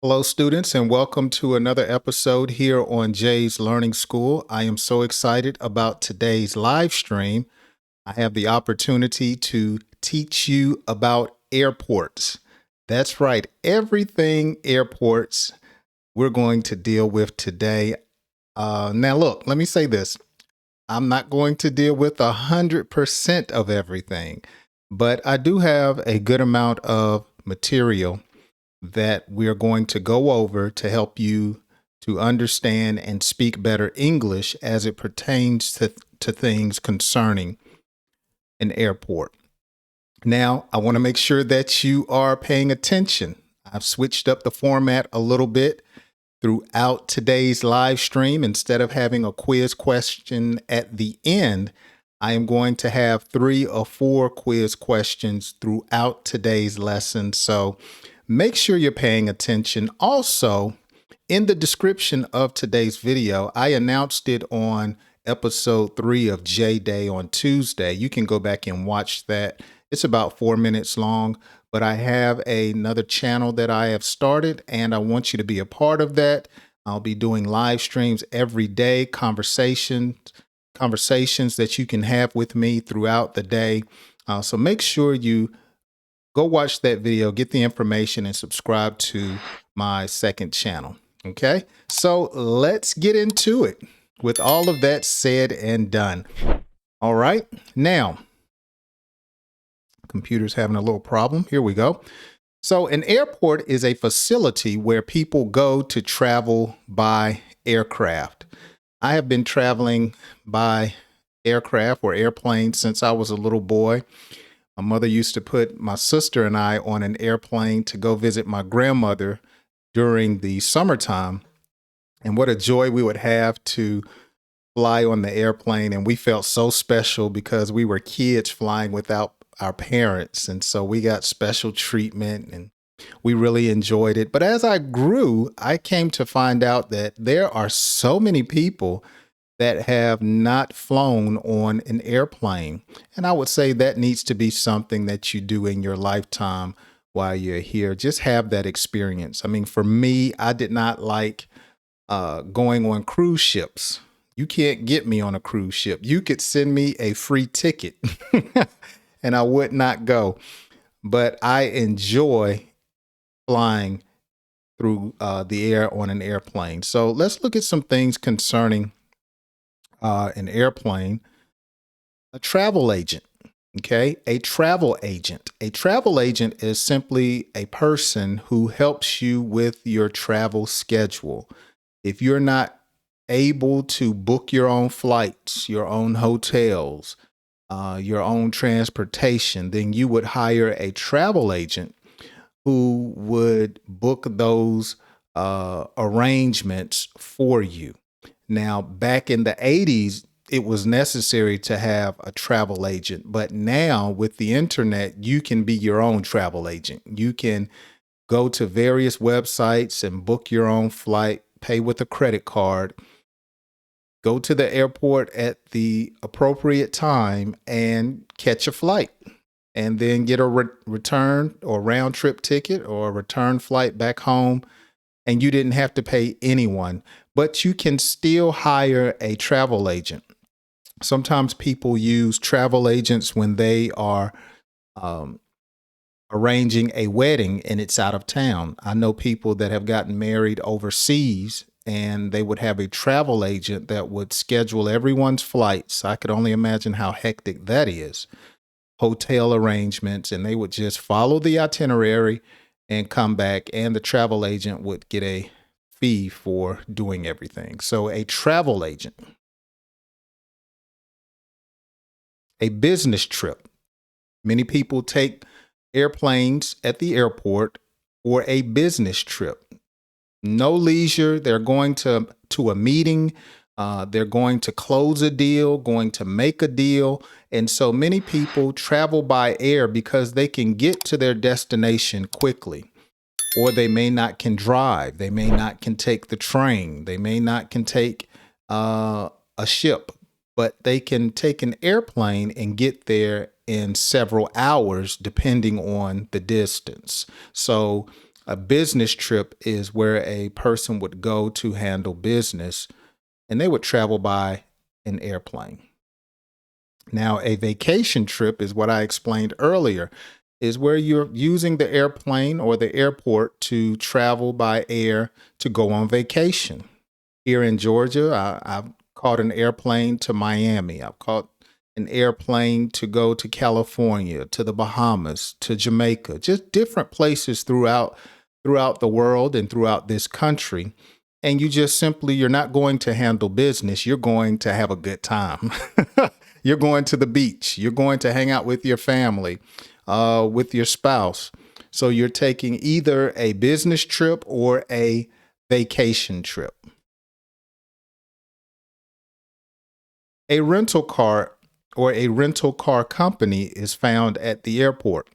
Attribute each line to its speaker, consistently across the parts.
Speaker 1: Hello, students, and welcome to another episode here on Jay's Learning School. I am so excited about today's live stream. I have the opportunity to teach you about airports. That's right, everything airports we're going to deal with today. Now, look, let me say this. I'm not going to deal with 100% of everything, but I do have a good amount of material that we're going to go over to help you to understand and speak better English as it pertains to things concerning an airport. Now, I want to make sure that you are paying attention. I've switched up the format a little bit throughout today's live stream. Instead of having a quiz question at the end, I am going to have 3 or 4 quiz questions throughout today's lesson. So make sure you're paying attention. Also, in the description of today's video, I announced it on episode 3 of J Day on Tuesday. You can go back and watch that. It's about 4 minutes long, but I have another channel that I have started, and I want you to be a part of that. I'll be doing live streams every day, conversations that you can have with me throughout the day. So make sure you go watch that video, get the information, and subscribe to my second channel. Okay, so let's get into it with all of that said and done. All right, now, computer's having a little problem. Here we go. So an airport is a facility where people go to travel by aircraft. I have been traveling by aircraft or airplane since I was a little boy. My mother used to put my sister and I on an airplane to go visit my grandmother during the summertime. And what a joy we would have to fly on the airplane. And we felt so special because we were kids flying without our parents. And so we got special treatment and we really enjoyed it. But as I grew, I came to find out that there are so many people that have not flown on an airplane. And I would say that needs to be something that you do in your lifetime while you're here. Just have that experience. I mean, for me, I did not like going on cruise ships. You can't get me on a cruise ship. You could send me a free ticket and I would not go. But I enjoy flying through the air on an airplane. So let's look at some things concerning an airplane. A travel agent. Okay, a travel agent. A travel agent is simply a person who helps you with your travel schedule. If you're not able to book your own flights, your own hotels, your own transportation, then you would hire a travel agent who would book those arrangements for you. Now, back in the 80s, it was necessary to have a travel agent. But now with the internet, you can be your own travel agent. You can go to various websites and book your own flight, pay with a credit card, go to the airport at the appropriate time and catch a flight, and then get a return or round trip ticket or a return flight back home. And you didn't have to pay anyone, but you can still hire a travel agent. Sometimes people use travel agents when they are arranging a wedding and it's out of town. I know people that have gotten married overseas and they would have a travel agent that would schedule everyone's flights. I could only imagine how hectic that is. Hotel arrangements, and they would just follow the itinerary and come back, and the travel agent would get a fee for doing everything. So a travel agent. A business trip. Many people take airplanes at the airport for a business trip. No leisure. They're going to a meeting. They're going to close a deal, going to make a deal. And so many people travel by air because they can get to their destination quickly. Or they may not can drive. They may not can take the train. They may not can take a ship. But they can take an airplane and get there in several hours, depending on the distance. So A business trip is where a person would go to handle business, and they would travel by an airplane. Now, a vacation trip is what I explained earlier, is where you're using the airplane or the airport to travel by air to go on vacation. Here in Georgia, I've caught an airplane to Miami. I've caught an airplane to go to California, to the Bahamas, to Jamaica, just different places throughout the world and throughout this country. And you just simply, you're not going to handle business. You're going to have a good time. You're going to the beach. You're going to hang out with your family, with your spouse. So you're taking either a business trip or a vacation trip. A rental car or a rental car company is found at the airport.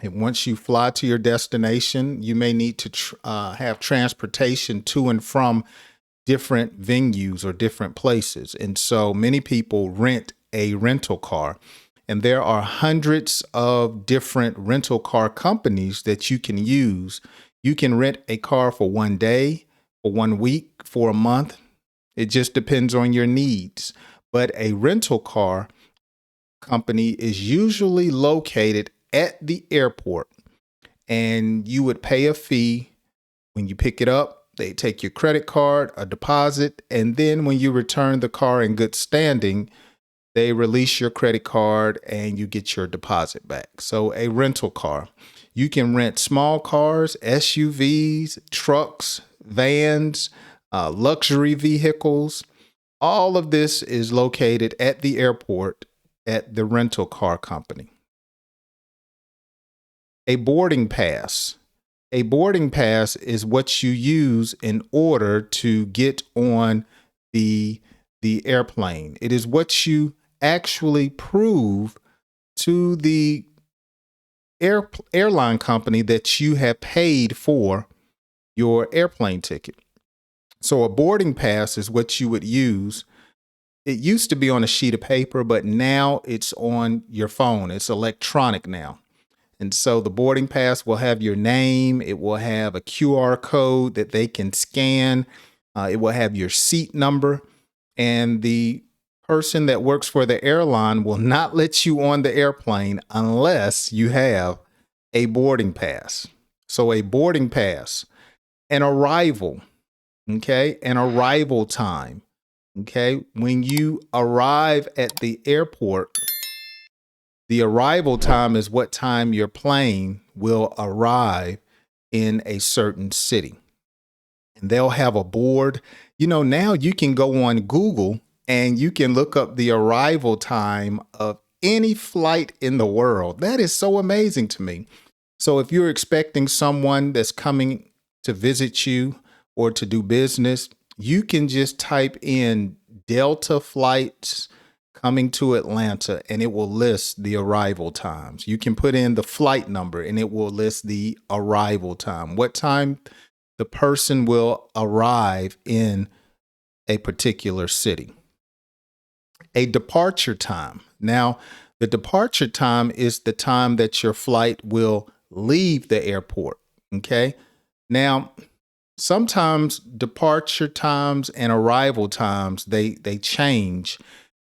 Speaker 1: And once you fly to your destination, you may need to have transportation to and from different venues or different places. And so many people rent a rental car. And there are hundreds of different rental car companies that you can use. You can rent a car for one day, for 1 week, for a month. It just depends on your needs. But a rental car company is usually located at the airport, and you would pay a fee when you pick it up. They take your credit card, a deposit, and then when you return the car in good standing, they release your credit card and you get your deposit back. So a rental car. You can rent small cars, SUVs, trucks, vans, luxury vehicles. All of this is located at the airport at the rental car company. A boarding pass. A boarding pass is what you use in order to get on the airplane. It is what you actually prove to the airline company that you have paid for your airplane ticket. So a boarding pass is what you would use. It used to be on a sheet of paper, but now it's on your phone. It's electronic now. And so the boarding pass will have your name. It will have a QR code that they can scan. It will have your seat number. And the person that works for the airline will not let you on the airplane unless you have a boarding pass. So a boarding pass, an arrival, okay, an arrival time, okay. When you arrive at the airport, the arrival time is what time your plane will arrive in a certain city. And they'll have a board. You know, now you can go on Google and you can look up the arrival time of any flight in the world. That is so amazing to me. So if you're expecting someone that's coming to visit you or to do business, you can just type in Delta flights coming to Atlanta and it will list the arrival times. You can put in the flight number and it will list the arrival time, what time the person will arrive in a particular city. A departure time. Now, the departure time is the time that your flight will leave the airport. Okay. Now, sometimes departure times and arrival times, they change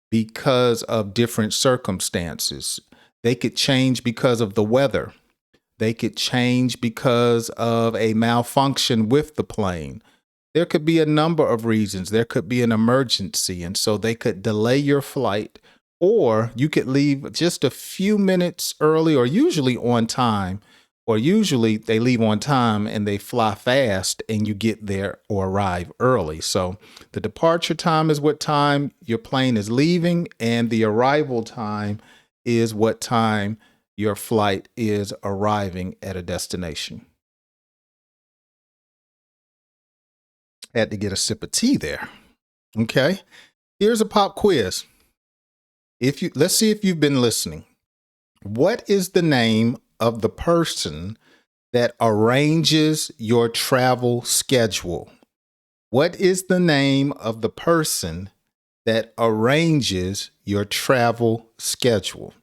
Speaker 1: because of different circumstances. They could change because of the weather. They could change because of a malfunction with the plane. There could be a number of reasons. There could be an emergency, and so they could delay your flight, or you could leave just a few minutes early or usually on time, or usually they leave on time and they fly fast and you get there or arrive early. So the departure time is what time your plane is leaving, and the arrival time is what time your flight is arriving at a destination. Had to get a sip of tea there. Okay. Here's a pop quiz. Let's see if you've been listening. What is the name of the person that arranges your travel schedule? What is the name of the person that arranges your travel schedule?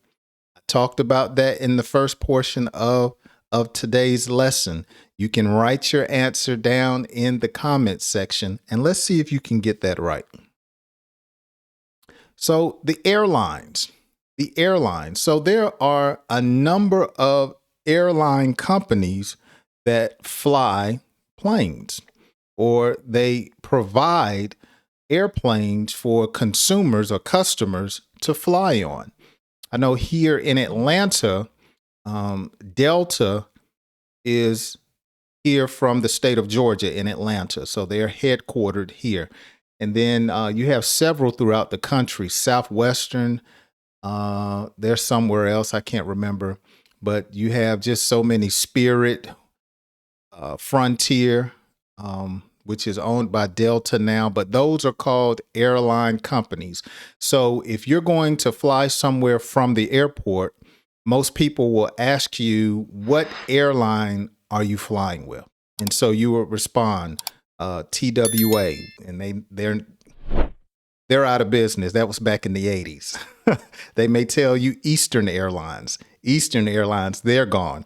Speaker 1: I talked about that in the first portion of of today's lesson? You can write your answer down in the comments section, and let's see if you can get that right. So the airlines. So there are a number of airline companies that fly planes, or they provide airplanes for consumers or customers to fly on. I know here in Atlanta, Delta is here from the state of Georgia in Atlanta. So they're headquartered here. And then you have several throughout the country. Southwestern, there's somewhere else, I can't remember. But you have just so many. Spirit, Frontier, which is owned by Delta now, but those are called airline companies. So if you're going to fly somewhere from the airport, most people will ask you, what airline are you flying with? And so you will respond, TWA, and they're out of business. That was back in the 80s. They may tell you Eastern Airlines. Eastern Airlines, they're gone.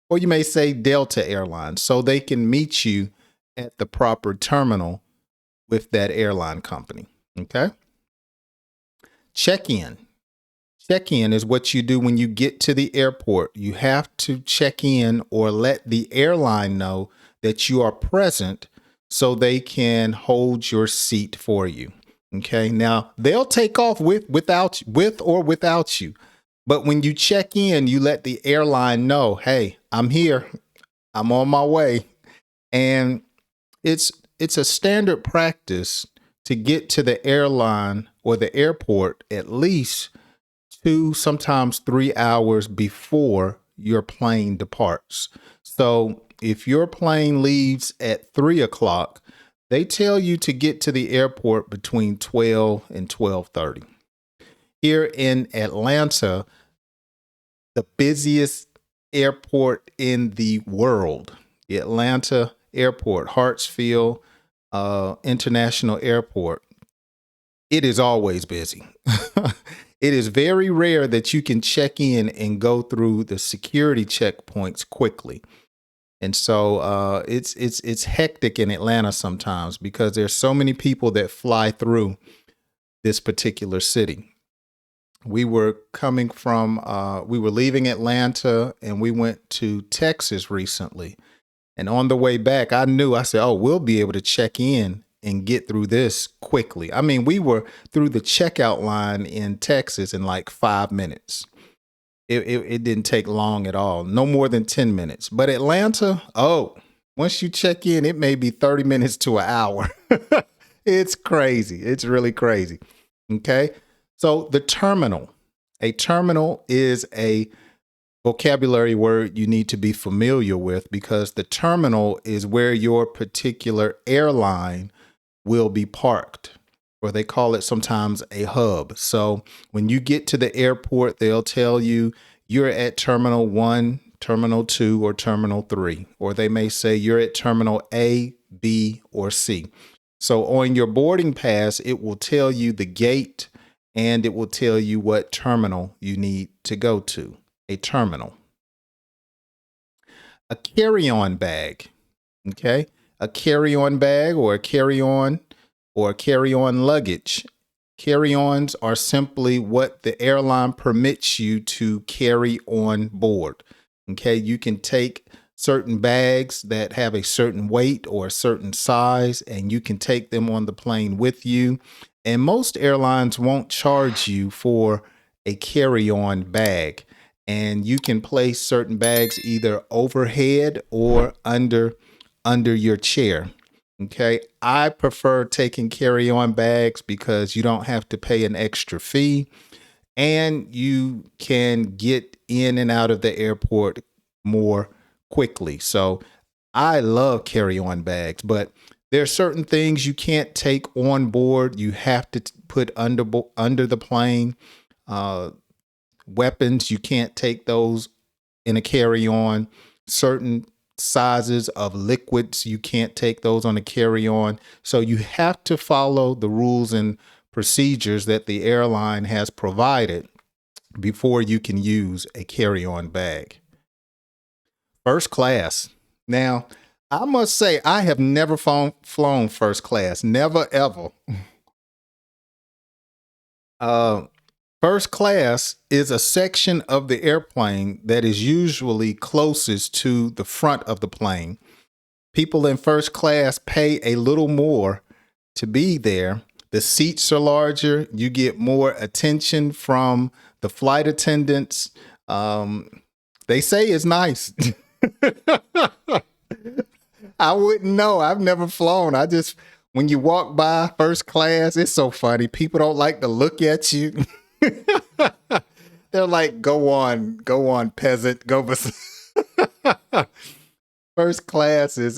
Speaker 1: Or you may say Delta Airlines, so they can meet you at the proper terminal with that airline company. Okay. Check-in. Check-in is what you do when you get to the airport. You have to check in or let the airline know that you are present so they can hold your seat for you. Okay. Now they'll take off with or without you. But when you check in, you let the airline know, hey, I'm here. I'm on my way. And it's a standard practice to get to the airline or the airport at least 2, sometimes 3 hours before your plane departs. So if your plane leaves at 3 o'clock, they tell you to get to the airport between 12 and 12:30. Here in Atlanta, the busiest airport in the world, the Atlanta Airport, Hartsfield International Airport, it is always busy. It is very rare that you can check in and go through the security checkpoints quickly. And so it's hectic in Atlanta sometimes because there's so many people that fly through this particular city. We were leaving Atlanta and we went to Texas recently. And on the way back, I said, oh, we'll be able to check in and get through this quickly. I mean, we were through the checkout line in Texas in like 5 minutes. It didn't take long at all, no more than 10 minutes. But Atlanta, once you check in, it may be 30 minutes to an hour. It's crazy. It's really crazy. Okay. So the terminal, a terminal is a vocabulary word you need to be familiar with because the terminal is where your particular airline will be parked, or they call it sometimes a hub. So when you get to the airport, they'll tell you you're at Terminal 1, Terminal 2, or Terminal 3, or they may say you're at Terminal A, B, or C. So on your boarding pass, it will tell you the gate and it will tell you what terminal you need to go to. A terminal. A carry-on bag. Okay. A carry-on bag or a carry-on luggage. Carry-ons are simply what the airline permits you to carry on board. Okay. You can take certain bags that have a certain weight or a certain size, and you can take them on the plane with you. And most airlines won't charge you for a carry-on bag. And you can place certain bags either overhead or under your chair. Okay. I prefer taking carry-on bags because you don't have to pay an extra fee and you can get in and out of the airport more quickly. So I love carry-on bags, but there are certain things you can't take on board. You have to put under the plane. Weapons, you can't take those in a carry-on. Certain sizes of liquids, you can't take those on a carry-on. So you have to follow the rules and procedures that the airline has provided before you can use a carry-on bag. First class. Now, I must say, I have never flown first class. Never, ever. Uh, First class is a section of the airplane that is usually closest to the front of the plane. People in first class pay a little more to be there. The seats are larger. You get more attention from the flight attendants. They say it's nice. I wouldn't know. I've never flown. When you walk by first class, it's so funny. People don't like to look at you. They're like, go on, peasant, go. First class is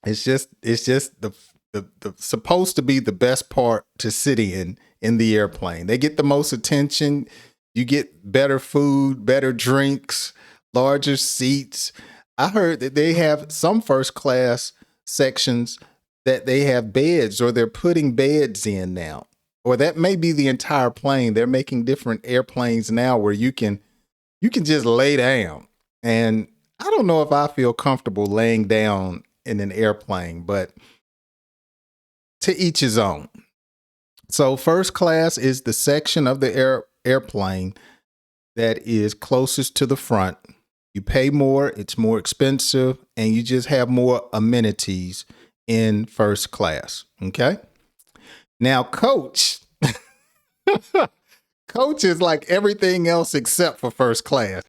Speaker 1: it's just the supposed to be the best part to sit in the airplane. They get the most attention. You get better food, better drinks, larger seats. I heard that they have some first class sections that they have beds, or they're putting beds in now. Or that may be the entire plane. They're making different airplanes now where you can just lay down. And I don't know if I feel comfortable laying down in an airplane, but to each his own. So first class is the section of the airplane that is closest to the front. You pay more, it's more expensive, and you just have more amenities in first class. Okay. Now, coach, coach is like everything else except for first class.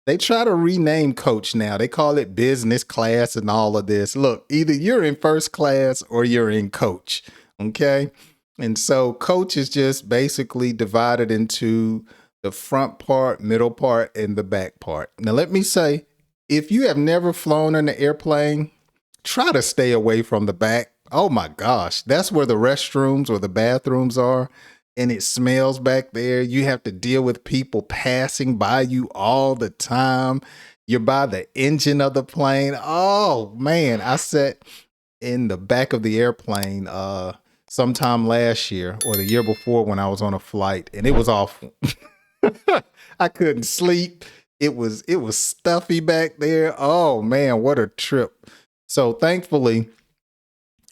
Speaker 1: They try to rename coach now. They call it business class and all of this. Look, either you're in first class or you're in coach. Okay. And so coach is just basically divided into the front part, middle part, and the back part. Now, let me say, if you have never flown in an airplane, try to stay away from the back. Oh my gosh, that's where the restrooms or the bathrooms are. And it smells back there. You have to deal with people passing by you all the time. You're by the engine of the plane. Oh man, I sat in the back of the airplane sometime last year or the year before when I was on a flight, and it was awful. I couldn't sleep. It was stuffy back there. Oh man, what a trip. So thankfully,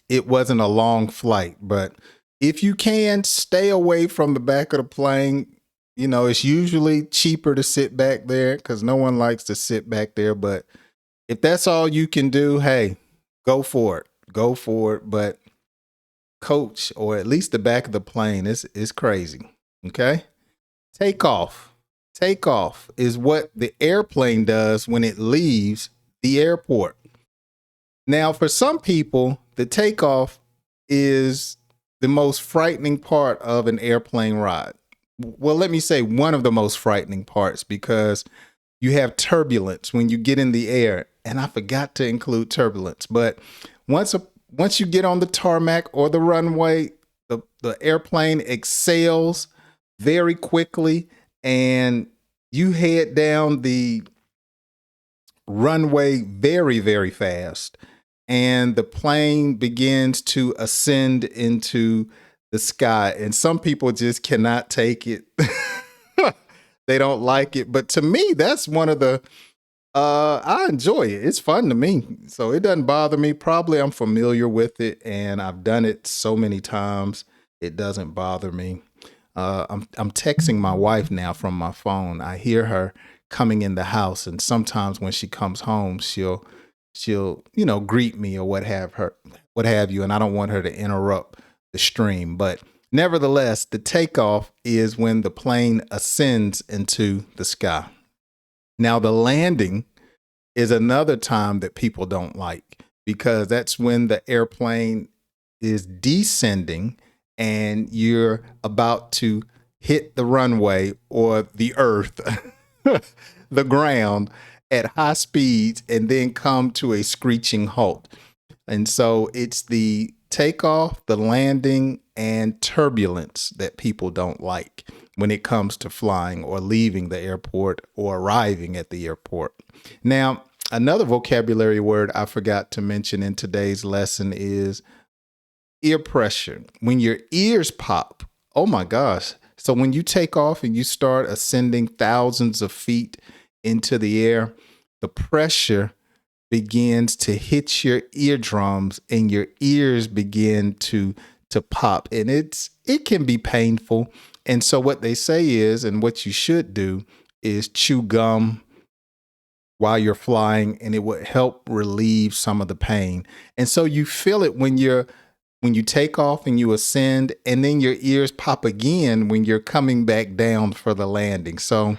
Speaker 1: it wasn't a long flight, but if you can stay away from the back of the plane, it's usually cheaper to sit back there because no one likes to sit back there. But if that's all you can do, hey, go for it. Go for it. But coach, or at least the back of the plane, is crazy. Okay. Takeoff. Takeoff is what the airplane does when it leaves the airport. Now, for some people, the takeoff is the most frightening part of an airplane ride. Well, let me say one of the most frightening parts, because you have turbulence when you get in the air. And I forgot to include turbulence. But once you get on the tarmac or the runway, the airplane excels very quickly, and you head down the runway very, very fast. And the plane begins to ascend into the sky. And some people just cannot take it. They don't like it. But to me, that's one of the, I enjoy it. It's fun to me. So it doesn't bother me. Probably I'm familiar with it and I've done it so many times. It doesn't bother me. I'm texting my wife now from my phone. I hear her coming in the house. And sometimes when she comes home, she'll greet me or what have you. And I don't want her to interrupt the stream. But nevertheless, the takeoff is when the plane ascends into the sky. Now, the landing is another time that people don't like, because that's when the airplane is descending and you're about to hit the runway or the earth, the ground, at high speeds, and then come to a screeching halt. And so it's the takeoff, the landing, and turbulence that people don't like when it comes to flying or leaving the airport or arriving at the airport. Now, another vocabulary word I forgot to mention in today's lesson is ear pressure. When your ears pop, oh my gosh. So when you take off and you start ascending thousands of feet into the air, the pressure begins to hit your eardrums and your ears begin to pop, and it can be painful. And so what they say is, and what you should do, is chew gum while you're flying, and it would help relieve some of the pain. And so you feel it when you take off and you ascend, and then your ears pop again when you're coming back down for the landing. So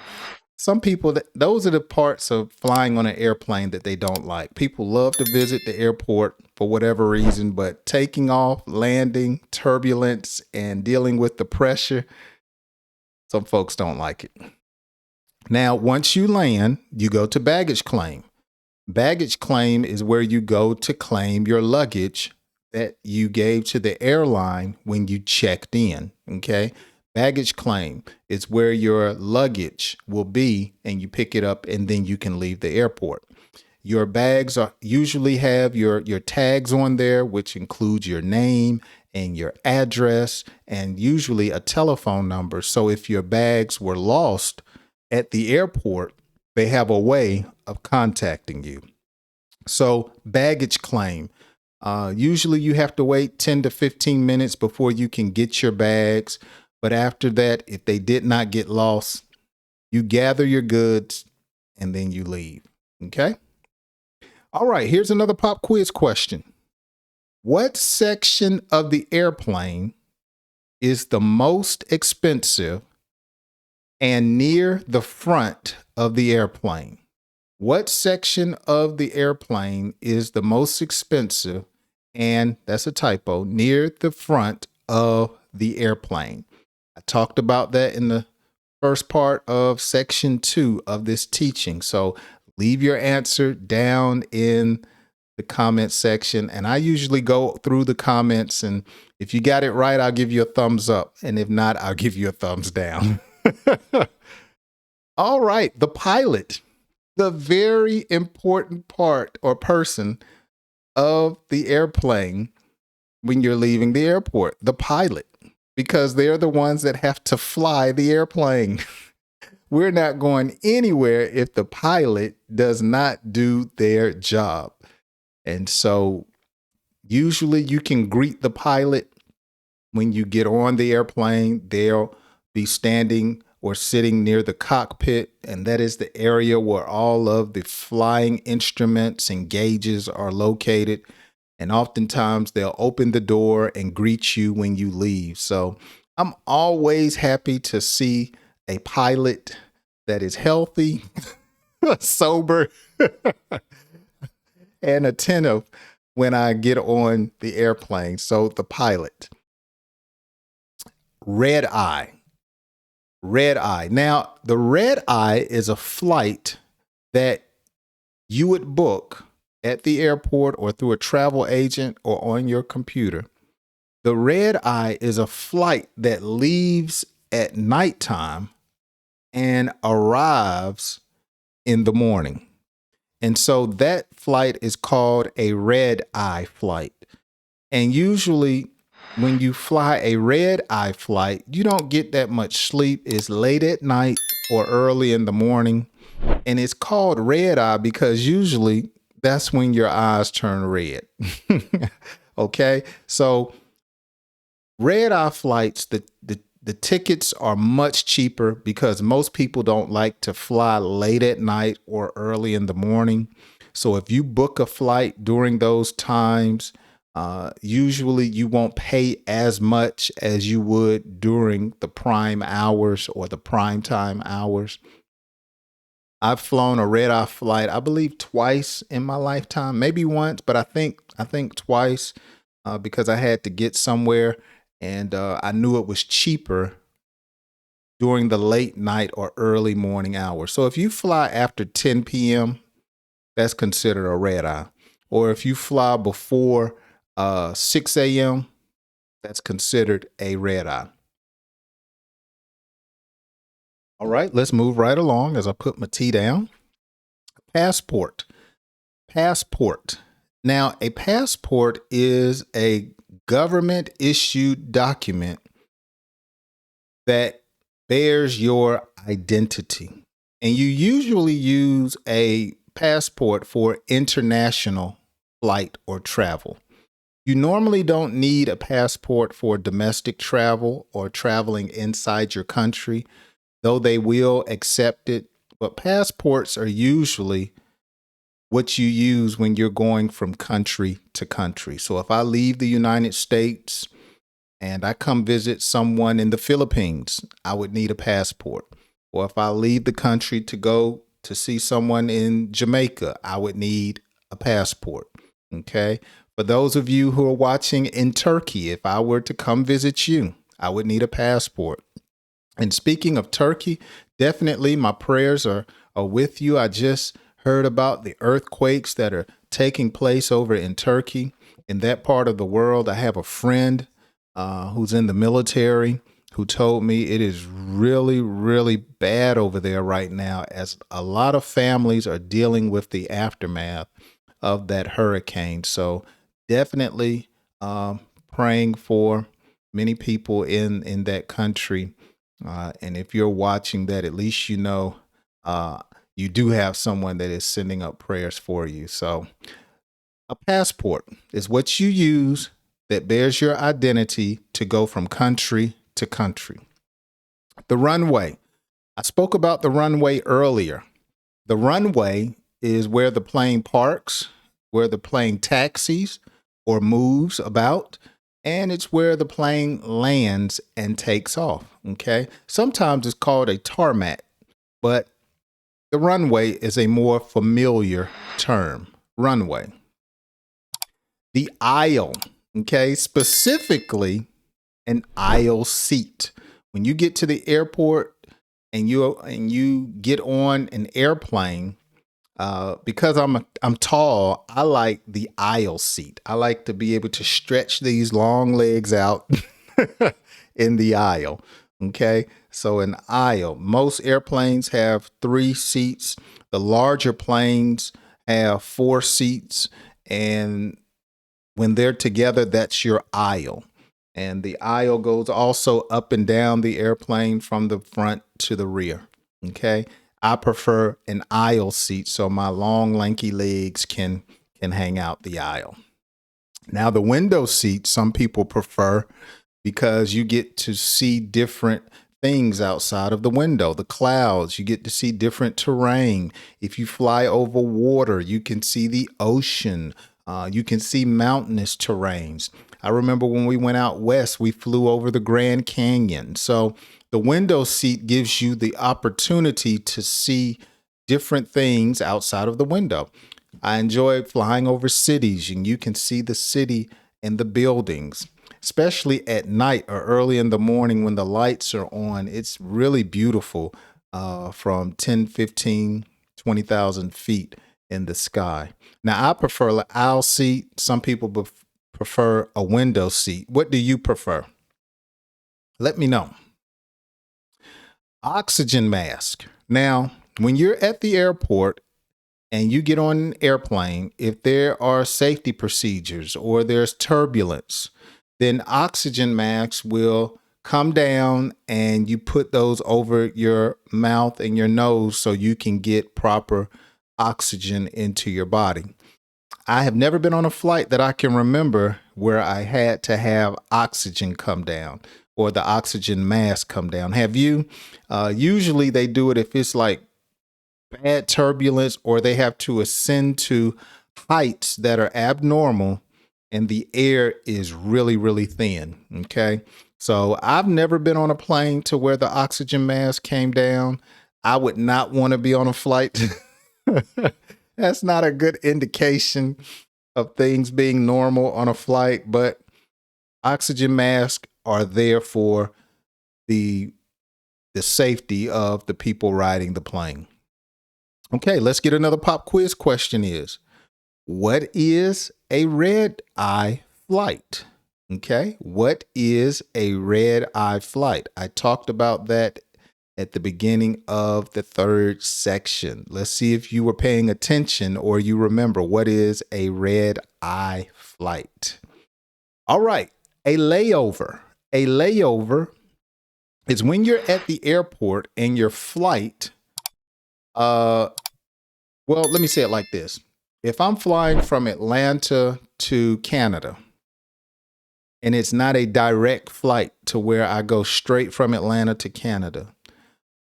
Speaker 1: some people, those are the parts of flying on an airplane that they don't like. People love to visit the airport for whatever reason, but taking off, landing, turbulence, and dealing with the pressure, some folks don't like it. Now, once you land, you go to baggage claim. Baggage claim is where you go to claim your luggage that you gave to the airline when you checked in. Okay. Baggage claim is where your luggage will be, and you pick it up and then you can leave the airport. Your bags usually have your tags on there, which includes your name and your address and usually a telephone number. So if your bags were lost at the airport, they have a way of contacting you. So baggage claim. Usually you have to wait 10 to 15 minutes before you can get your bags. But after that, if they did not get lost, you gather your goods and then you leave. Okay. All right. Here's another pop quiz question. What section of the airplane is the most expensive and near the front of the airplane? What section of the airplane is the most expensive, and that's a typo, near the front of the airplane? I talked about that in the first part of section 2 of this teaching. So leave your answer down in the comment section, and I usually go through the comments, and if you got it right, I'll give you a thumbs up, and if not, I'll give you a thumbs down. All right, the pilot. The very important part or person of the airplane when you're leaving the airport, the pilot, because they're the ones that have to fly the airplane. We're not going anywhere if the pilot does not do their job. And so usually you can greet the pilot when you get on the airplane. They'll be standing or sitting near the cockpit, and that is the area where all of the flying instruments and gauges are located. And oftentimes they'll open the door and greet you when you leave. So I'm always happy to see a pilot that is healthy, sober, and attentive when I get on the airplane. So the pilot. Red eye. Red eye. Now, the red eye is a flight that you would book at the airport or through a travel agent or on your computer. The red eye is a flight that leaves at nighttime and arrives in the morning. And so that flight is called a red eye flight. And usually when you fly a red eye flight, you don't get that much sleep. It's late at night or early in the morning. And it's called red eye because usually that's when your eyes turn red. Okay. So red eye flights, the tickets are much cheaper because most people don't like to fly late at night or early in the morning. So if you book a flight during those times, usually you won't pay as much as you would during the prime hours or the prime time hours. I've flown a red eye flight, I believe twice in my lifetime, maybe once, but I think twice because I had to get somewhere, and I knew it was cheaper during the late night or early morning hours. So if you fly after 10 p.m., that's considered a red eye. Or if you fly before 6 a.m., that's considered a red eye. All right, let's move right along as I put my tea down. Passport. Passport. Now, a passport is a government issued document that bears your identity. And you usually use a passport for international flight or travel. You normally don't need a passport for domestic travel or traveling inside your country, though they will accept it. But passports are usually what you use when you're going from country to country. So if I leave the United States and I come visit someone in the Philippines, I would need a passport. Or if I leave the country to go to see someone in Jamaica, I would need a passport. Okay. For those of you who are watching in Turkey, if I were to come visit you, I would need a passport. And speaking of Turkey, definitely my prayers are with you. I just heard about the earthquakes that are taking place over in Turkey, in that part of the world. I have a friend who's in the military who told me it is really, really bad over there right now, as a lot of families are dealing with the aftermath of that hurricane. So definitely praying for many people in that country. And if you're watching that, at least you know you do have someone that is sending up prayers for you. So a passport is what you use that bears your identity to go from country to country. The runway. I spoke about the runway earlier. The runway is where the plane parks, where the plane taxis or moves about, and it's where the plane lands and takes off. Okay. Sometimes it's called a tarmac, but the runway is a more familiar term. Runway. The aisle. Okay. Specifically, an aisle seat. When you get to the airport and you get on an airplane, because I'm tall, I like the aisle seat. I like to be able to stretch these long legs out in the aisle. Okay, so an aisle. Most airplanes have 3 seats. The larger planes have 4 seats, and when they're together, that's your aisle. And the aisle goes also up and down the airplane from the front to the rear. Okay. I prefer an aisle seat so my long, lanky legs can hang out the aisle. Now, the window seat, some people prefer because you get to see different things outside of the window, the clouds. You get to see different terrain. If you fly over water, you can see the ocean. You can see mountainous terrains. I remember when we went out west, we flew over the Grand Canyon. So the window seat gives you the opportunity to see different things outside of the window. I enjoy flying over cities, and you can see the city and the buildings, especially at night or early in the morning when the lights are on. It's really beautiful from 10, 15, 20,000 feet in the sky. Now, I prefer an aisle seat. Some people prefer a window seat. What do you prefer? Let me know. Oxygen mask. Now, when you're at the airport and you get on an airplane, if there are safety procedures or there's turbulence, then oxygen masks will come down and you put those over your mouth and your nose so you can get proper oxygen into your body. I have never been on a flight that I can remember where I had to have oxygen come down or the oxygen mask come down. Have you? Usually they do it if it's like bad turbulence or they have to ascend to heights that are abnormal and the air is really, really thin. Okay. So I've never been on a plane to where the oxygen mask came down. I would not want to be on a flight. That's not a good indication of things being normal on a flight, but oxygen masks are there for the safety of the people riding the plane. Okay, let's get another pop quiz question is, what is a red eye flight? Okay, what is a red eye flight? I talked about that at the beginning of the 3rd section. Let's see if you were paying attention or you remember what is a red eye flight. All right, a layover. A layover is when you're at the airport and your flight Well, let me say it like this. If I'm flying from Atlanta to Canada and it's not a direct flight to where I go straight from Atlanta to Canada,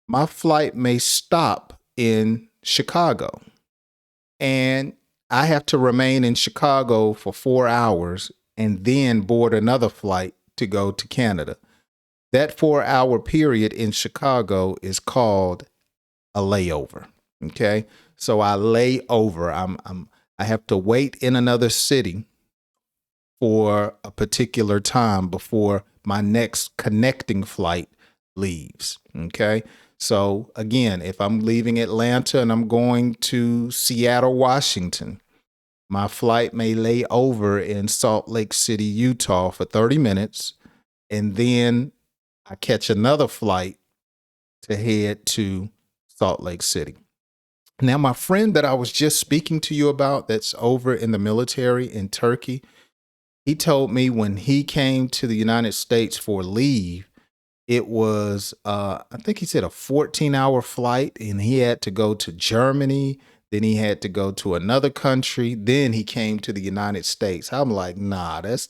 Speaker 1: my flight may stop in Chicago and I have to remain in Chicago for 4 hours and then board another flight to go to Canada. That 4 hour period in Chicago is called a layover. Okay. So I lay over. I have to wait in another city for a particular time before my next connecting flight leaves. Okay. So again, if I'm leaving Atlanta and I'm going to Seattle, Washington, my flight may lay over in Salt Lake City, Utah for 30 minutes. And then I catch another flight to head to Salt Lake City. Now, my friend that I was just speaking to you about that's over in the military in Turkey, he told me when he came to the United States for leave, it was, I think he said a 14-hour flight, and he had to go to Germany. Then he had to go to another country. Then he came to the United States. I'm like, nah, that's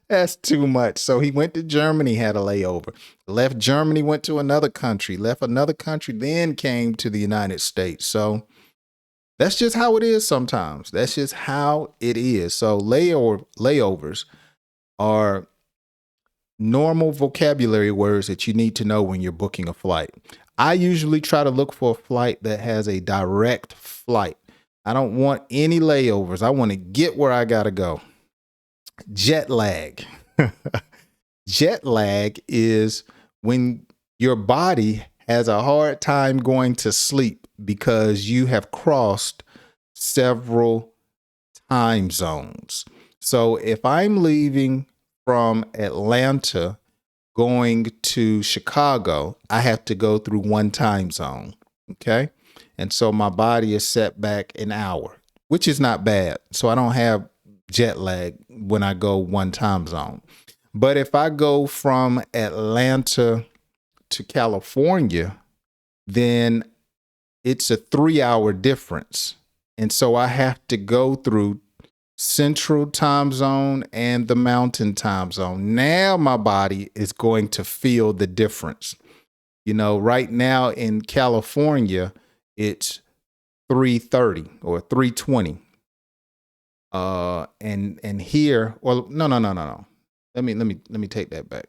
Speaker 1: that's too much. So he went to Germany, had a layover, left Germany, went to another country, left another country, then came to the United States. So that's just how it is sometimes. That's just how it is. So layovers are normal vocabulary words that you need to know when you're booking a flight. I usually try to look for a flight that has a direct flight. I don't want any layovers. I want to get where I got to go. Jet lag. Jet lag is when your body has a hard time going to sleep because you have crossed several time zones. So if I'm leaving from Atlanta going to Chicago, I have to go through one time zone. Okay. And so my body is set back an hour, which is not bad. So I don't have jet lag when I go one time zone. But if I go from Atlanta to California, then it's a 3 hour difference. And so I have to go through Central time zone and the Mountain time zone. Now my body is going to feel the difference. You know, right now in California, it's 3:30 or 3:20. And here, well, no. Let me take that back.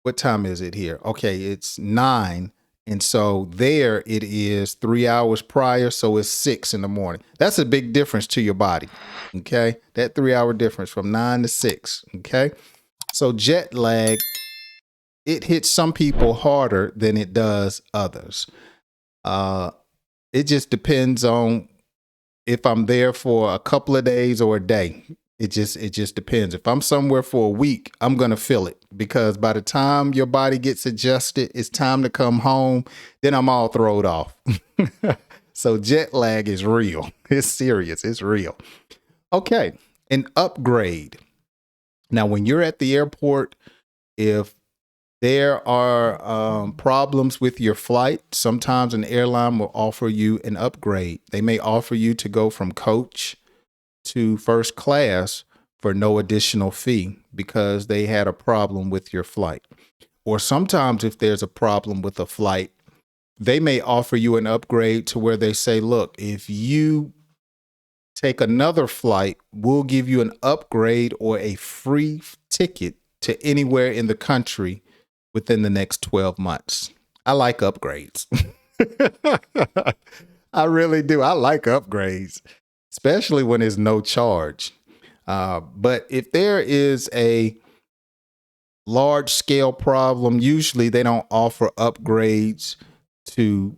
Speaker 1: What time is it here? Okay, it's 9. And so there it is 3 hours prior. So it's 6 in the morning. That's a big difference to your body. Okay. That 3 hour difference from 9 to 6. Okay. So jet lag, it hits some people harder than it does others. It just depends on if I'm there for a couple of days or a day. It just depends. If I'm somewhere for a week, I'm going to feel it because by the time your body gets adjusted, it's time to come home. Then I'm all thrown off. So jet lag is real. It's serious. It's real. Okay. An upgrade. Now, when you're at the airport, if there are problems with your flight, sometimes an airline will offer you an upgrade. They may offer you to go from coach to first class for no additional fee because they had a problem with your flight. Or sometimes if there's a problem with a flight, they may offer you an upgrade to where they say, look, if you take another flight, we'll give you an upgrade or a free ticket to anywhere in the country within the next 12 months. I like upgrades. I really do. I like upgrades, especially when there's no charge. But if there is a large scale problem, usually they don't offer upgrades to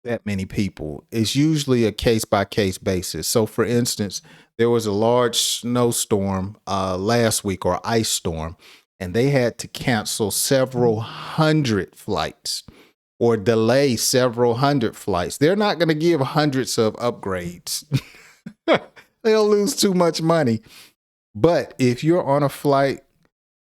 Speaker 1: that many people. It's usually a case by case basis. So for instance, there was a large snowstorm last week or ice storm, and they had to cancel several hundred flights or delay several hundred flights. They're not going to give hundreds of upgrades. They'll lose too much money. But if you're on a flight,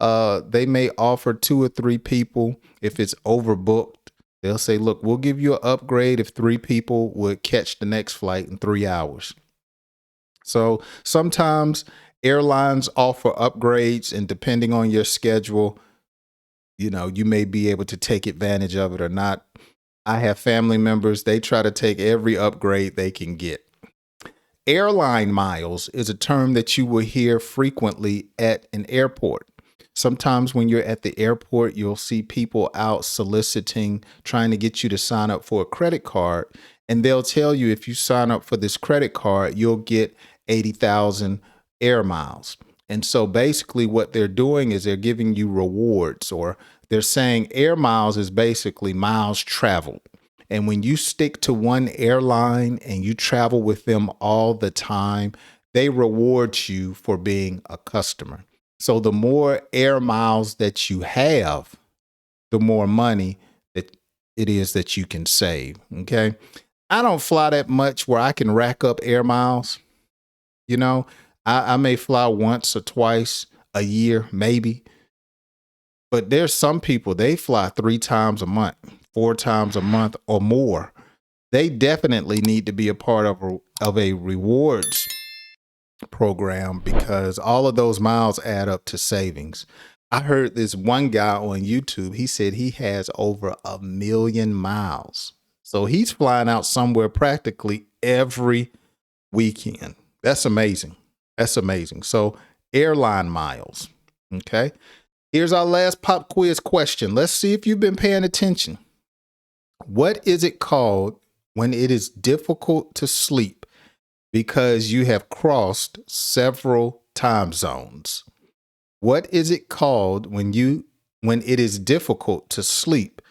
Speaker 1: they may offer 2 or 3 people if it's overbooked. They'll say, look, we'll give you an upgrade if 3 people would catch the next flight in 3 hours. So sometimes airlines offer upgrades, and depending on your schedule, you may be able to take advantage of it or not. I have family members, they try to take every upgrade they can get. Airline miles is a term that you will hear frequently at an airport. Sometimes when you're at the airport, you'll see people out soliciting, trying to get you to sign up for a credit card. And they'll tell you if you sign up for this credit card, you'll get 80,000 air miles. And so basically what they're doing is they're giving you rewards, or they're saying air miles is basically miles traveled. And when you stick to one airline and you travel with them all the time, they reward you for being a customer. So the more air miles that you have, the more money that it is that you can save. Okay. I don't fly that much where I can rack up air miles. I may fly once or twice a year, maybe. But there's some people, they fly 3 times a month, 4 times a month or more. They definitely need to be a part of a rewards program, because all of those miles add up to savings. I heard this one guy on YouTube, he said he has over 1 million miles. So he's flying out somewhere practically every weekend. That's amazing. That's amazing. So airline miles. Okay. Here's our last pop quiz question. Let's see if you've been paying attention. What is it called when it is difficult to sleep because you have crossed several time zones? What is it called when it is difficult to sleep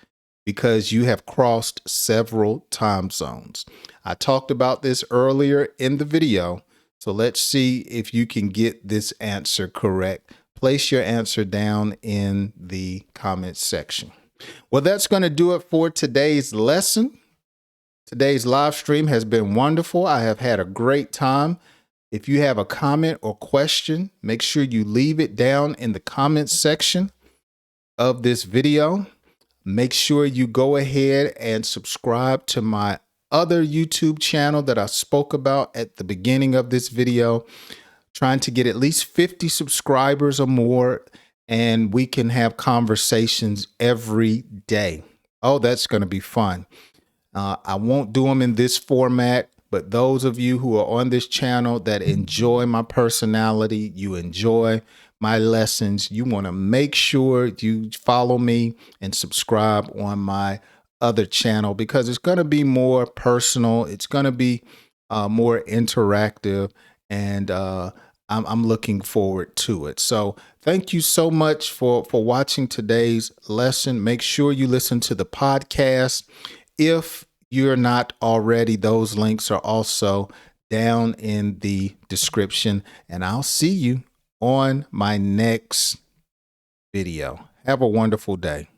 Speaker 1: because you have crossed several time zones? I talked about this earlier in the video, so let's see if you can get this answer correct. Place your answer down in the comments section. Well, that's going to do it for today's lesson. Today's live stream has been wonderful. I have had a great time. If you have a comment or question, make sure you leave it down in the comments section of this video. Make sure you go ahead and subscribe to my other YouTube channel that I spoke about at the beginning of this video. Trying to get at least 50 subscribers or more, and we can have conversations every day. Oh, that's going to be fun. I won't do them in this format, but those of you who are on this channel that enjoy my personality, you enjoy my lessons, you want to make sure you follow me and subscribe on my other channel, because it's going to be more personal. It's going to be more interactive, and I'm looking forward to it. So thank you so much for watching today's lesson. Make sure you listen to the podcast. If you're not already, those links are also down in the description, and I'll see you on my next video. Have a wonderful day.